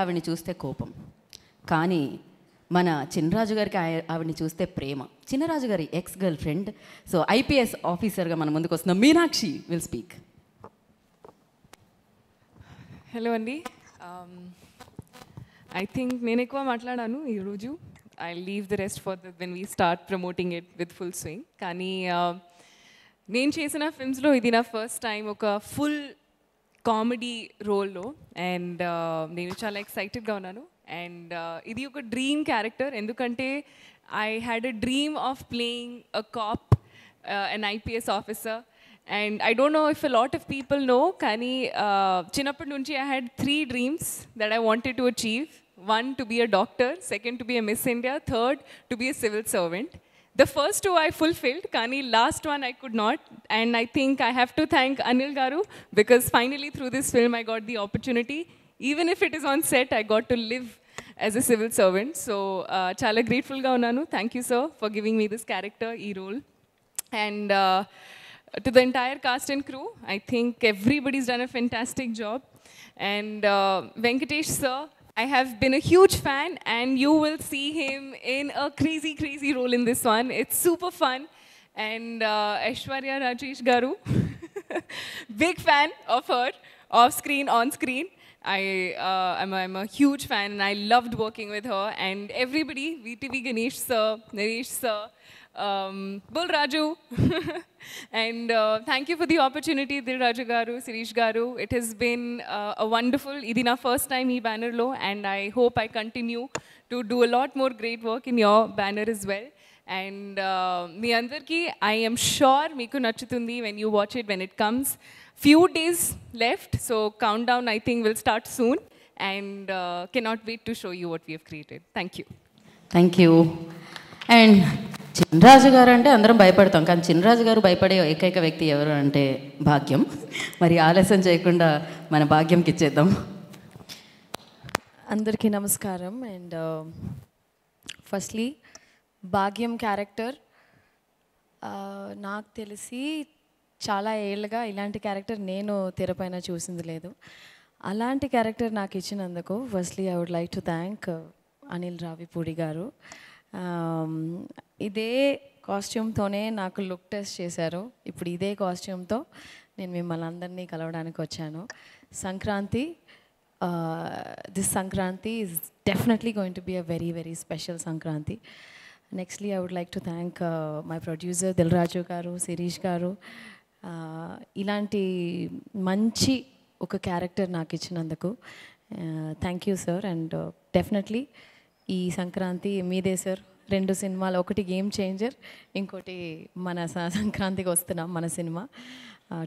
ఆవిడని చూస్తే కోపం, కానీ మన చినరాజు గారికి ఆవిడని చూస్తే ప్రేమ. చినరాజు గారి ex girl friend, so IPS ఆఫీసర్గా మన ముందుకు వస్తున్న మీనాక్షి విల్ స్పీక్. హలో అండి, ఐ థింక్ నేను ఎక్కువ మాట్లాడాను ఈరోజు. I leave the rest for when we start promoting it with full swing. కానీ నేను చేసిన ఫిల్మ్స్లో ఇది నా ఫస్ట్ టైం ఒక ఫుల్ కామెడీ రోల్లో, అండ్ నేను చాలా ఎక్సైటెడ్గా ఉన్నాను. అండ్ ఇది ఒక డ్రీమ్ క్యారెక్టర్, ఎందుకంటే I had a dream of playing a cap, an IPS officer. And I don't know if a lot of people know, కానీ చిన్నప్పటి నుంచి I had 3 dreams that I wanted to achieve. 1, to be a doctor. 2, to be a Miss India. 3, to be a civil servant. The first 2 I fulfilled, కానీ last one I could not. And I think I have to thank Anil Garu, because finally through this film I got the opportunity. Even if it is on set, I got to live as a civil servant. So చాలా gratefulగా ఉన్నాను. Thank you sir for giving me this character, ఈ role. And to the entire cast and crew, I think everybody's done a fantastic job. And Venkatesh sir, I have been a huge fan, and you will see him in a crazy role in this one. It's super fun. And Aishwarya Rajesh Garu, big fan of her, off screen, on screen. I'm a huge fan, and I loved working with her. And everybody, VTV Ganesh sir, Naresh sir, Bull Raju, and thank you for the opportunity, Dil Raju Garu, Sirish Garu. It has been a wonderful, idi na first time ee banner lo, and I hope I continue to do a lot more great work in your banner as well. And మీ అందరికీ I am sure మీకు నచ్చుతుంది when you watch it, when it comes. Few days left, so countdown I think will start soon, and cannot wait to show you what we have created. Thank you. Thank you. And Chinaraju గారు అంటే అందరం భయపడతాం, కానీ చినరాజు గారు భయపడే ఏకైక వ్యక్తి ఎవరు అంటే భాగ్యం. మరి ఆలస్యం చేయకుండా మన భాగ్యంకి ఇచ్చేద్దాం. అందరికీ నమస్కారం. అండ్ ఫస్ట్లీ భాగ్యం క్యారెక్టర్ నాకు తెలిసి చాలా ఏళ్ళుగా ఇలాంటి క్యారెక్టర్ నేను తెరపైన చూసింది లేదు. అలాంటి క్యారెక్టర్ నాకు ఇచ్చినందుకు firstly I would like to thank Anil Ravipudi గారు. ఇదే కాస్ట్యూమ్తోనే నాకు లుక్ టెస్ట్ చేశారు. ఇప్పుడు ఇదే కాస్ట్యూమ్తో నేను మిమ్మల్ని అందరినీ కలవడానికి వచ్చాను. Sankranti, this Sankranti is definitely going to be a very special Sankranti. Nextly I would like to thank my producer Dil Raju garu, Shirish garu, ఇలాంటి మంచి ఒక క్యారెక్టర్ నాకు ఇచ్చినందుకు thank you sir. And definitely ఈ సంక్రాంతి మీదే సార్. 2 సినిమాలు, ఒకటి గేమ్ చేంజర్, ఇంకోటి మన సంక్రాంతికి వస్తున్నాం మన సినిమా.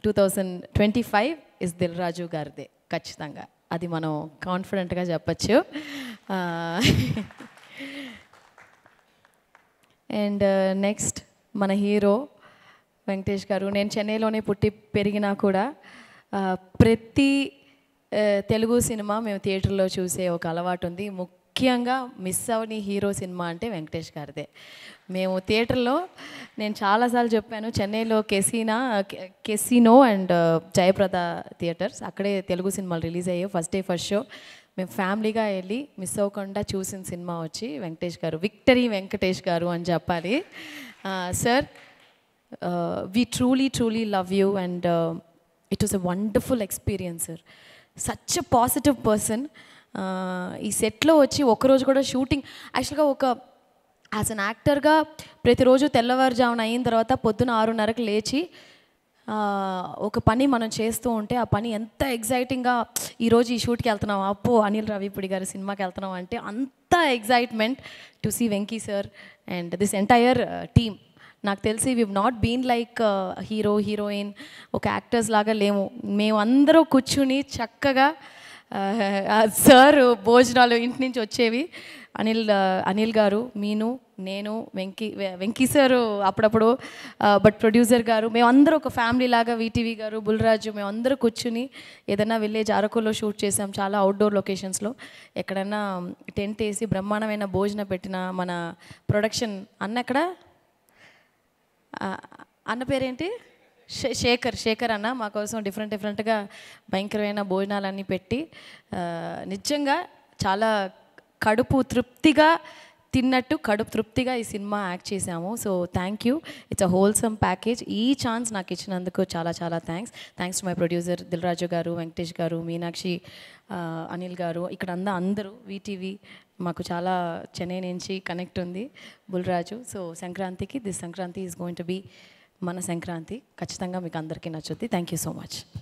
2025 ఇస్ దిల్ రాజు గారిదే ఖచ్చితంగా, అది మనం కాన్ఫిడెంట్గా చెప్పచ్చు. అండ్ నెక్స్ట్ మన హీరో వెంకటేష్ గారు. నేను చెన్నైలోనే పుట్టి పెరిగినా కూడా ప్రతి తెలుగు సినిమా మేము థియేటర్లో చూసే ఒక అలవాటు ఉంది. ముఖ్యంగా మిస్ అవని హీరో సినిమా అంటే వెంకటేష్ గారిదే. మేము థియేటర్లో, నేను చాలాసార్లు చెప్పాను, చెన్నైలో కెసినో అండ్ జయప్రద థియేటర్స్, అక్కడే తెలుగు సినిమాలు రిలీజ్ అయ్యాయి. ఫస్ట్ డే ఫస్ట్ షో మేము ఫ్యామిలీగా వెళ్ళి మిస్ అవ్వకుండా చూసిన సినిమా వచ్చి వెంకటేష్ గారు. విక్టరీ వెంకటేష్ గారు అని చెప్పాలి. Sir, we truly love you, and it was a wonderful experience sir. Such a positive person. ఈ సెట్లో వచ్చి ఒకరోజు కూడా షూటింగ్, యాక్చువల్గా ఒక యాజ్ అన్ యాక్టర్గా ప్రతిరోజు తెల్లవారుజామున అయిన తర్వాత పొద్దున 6:30కి లేచి ఒక పని మనం చేస్తూ ఉంటే ఆ పని ఎంత ఎగ్జైటింగ్గా, ఈరోజు ఈ షూట్కి వెళ్తున్నాం, అప్పో అనిల్ రావిపూడి గారి సినిమాకి వెళ్తున్నాం అంటే అంత excitement to see Venky sir and this entire team. నాకు తెలిసి we not been like hero heroine ఒక యాక్టర్స్ లాగా లేము. మేము అందరూ కూర్చుని చక్కగా సార్ భోజనాలు ఇంటి నుంచి వచ్చేవి. అనిల్ గారు, మీను, నేను, వెంకీ సారు అప్పుడప్పుడు, బట్ ప్రొడ్యూసర్ గారు, మేమందరూ ఒక ఫ్యామిలీ లాగా, వీటీవీ గారు, బుల్రాజు, మేమందరూ కూర్చుని ఏదైనా విలేజ్ అరకులో షూట్ చేసాం, చాలా అవుట్డోర్ లొకేషన్స్లో. ఎక్కడన్నా టెంట్ వేసి బ్రహ్మాండమైన భోజనం పెట్టిన మన ప్రొడక్షన్ అన్న పేరేంటి, శేఖర్ అన్న మా కోసం డిఫరెంట్గా భయంకరమైన భోజనాలన్నీ పెట్టి నిజంగా చాలా కడుపు తృప్తిగా తిన్నట్టు కడుపు తృప్తిగా ఈ సినిమా యాక్ట్ చేశాము. So thank you, it's a wholesome package. ఈ ఛాన్స్ నాకు ఇచ్చినందుకు చాలా చాలా thanks to my producer Dil Raju garu, Venkatesh గారు, మీనాక్షి, అనిల్ గారు, ఇక్కడ అందరూ వీటీవీ మాకు చాలా చెన్నై నుంచి కనెక్ట్ ఉంది, బుల్రాజు. సో సంక్రాంతికి this Sankranti is going to be మన సంక్రాంతి. ఖచ్చితంగా మీకు అందరికీ నచ్చుద్ది. Thank you so much.